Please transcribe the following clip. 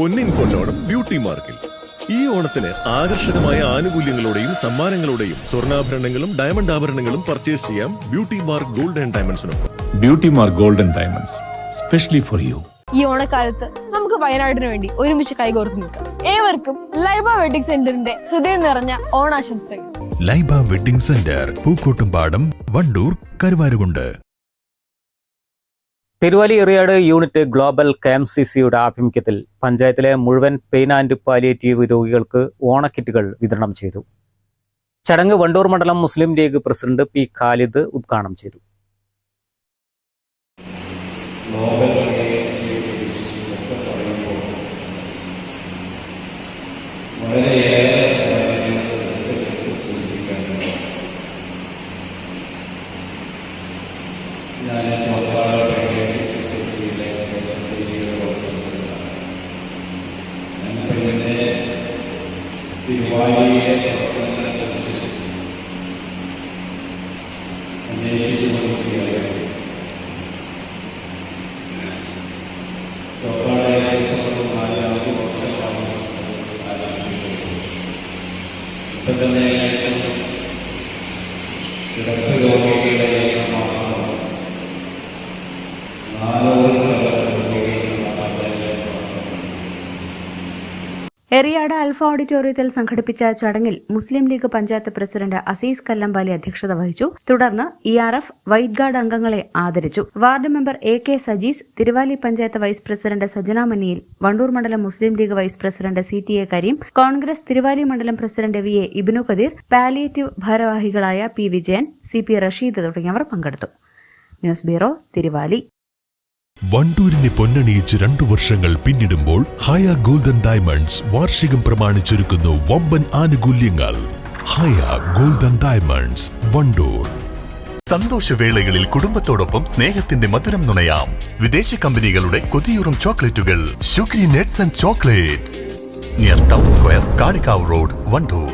പൊന്നിൻ പൊന്നോണം beauty മാർക്കിൽ ഈ ഓണത്തിന് ആകർഷകമായ ആനുകൂല്യങ്ങളോടെയും സമ്മാനങ്ങളോടെയും സ്വർണ്ണാഭരണങ്ങളും ഡയമണ്ട് ആഭരണങ്ങളും പർച്ചേസ് ചെയ്യാം ബ്യൂട്ടി മാർക്ക് ഗോൾഡ് ആൻഡ് ഡയമണ്ട്സിനൊപ്പം. Beauty mark gold and diamonds specially for you. ഈ ഓണക്കാലത്ത് നമുക്ക് വയനാടിന് വേണ്ടി ഒരുമിച്ച് കൈകോർത്ത് നിൽക്കാം. ഏവർക്കും ലൈബ വെഡിങ് സെന്ററിന്റെ ഹൃദയം നിറഞ്ഞ ഓണാശംസകൾ. Laiba wedding centre, Pookkottumpadam, Wandoor, Karuvarakundu. Thiruvali Eriyad unit global KMCCയുടെ ആഭിമുഖ്യത്തിൽ പഞ്ചായത്തിലെ മുഴുവൻ പെയിൻ ആൻഡ് പാലിയേറ്റീവ് രോഗികൾക്ക് ഓണക്കിറ്റുകൾ വിതരണം ചെയ്തു. ചടങ്ങ് വണ്ടൂർ മണ്ഡലം മുസ്ലിം ലീഗ് പ്രസിഡന്റ് P. ഖാലിദ് ഉദ്ഘാടനം ചെയ്തു. എറിയാട് അൽഫ ഓഡിറ്റോറിയത്തിൽ സംഘടിപ്പിച്ച ചടങ്ങിൽ മുസ്ലിം ലീഗ് പഞ്ചായത്ത് പ്രസിഡന്റ് അസീസ് കല്ലമ്പാലി അധ്യക്ഷത വഹിച്ചു. തുടർന്ന് ERF വൈറ്റ് ഗാർഡ് അംഗങ്ങളെ ആദരിച്ചു. Ward member AK Sajees, Thiruvali panchayat vice president Sajana Maniyil, Wandoor മണ്ഡലം Muslim League vice president CTA Kareem, Congress Thiruvali മണ്ഡലം president VA Ibnu Khadeer, palliative ഭാരവാഹികളായ P. വിജയൻ, CP റഷീദ് തുടങ്ങിയവർ പങ്കെടുത്തു. News bureau, Thiruvali. വണ്ടൂരിനെ പൊന്നണിയിച്ച് 2 വർഷങ്ങൾ പിന്നിടുമ്പോൾ ഹയ ഗോൾഡൻ ഡയമണ്ട്സ് വാർഷികം പ്രമാണിച്ചൊരുക്കുന്നു വമ്പൻ ആനുകൂല്യങ്ങൾ. Haya golden diamonds, Wandoor. സന്തോഷവേളകളിൽ കുടുംബത്തോടൊപ്പം സ്നേഹത്തിന്റെ മധുരം നുണയാം. വിദേശ കമ്പനികളുടെ കൊതിയൂറും ചോക്ലേറ്റുകൾ. Sugary nuts and chocolates, near town square, Kalikavu road, Wandoor.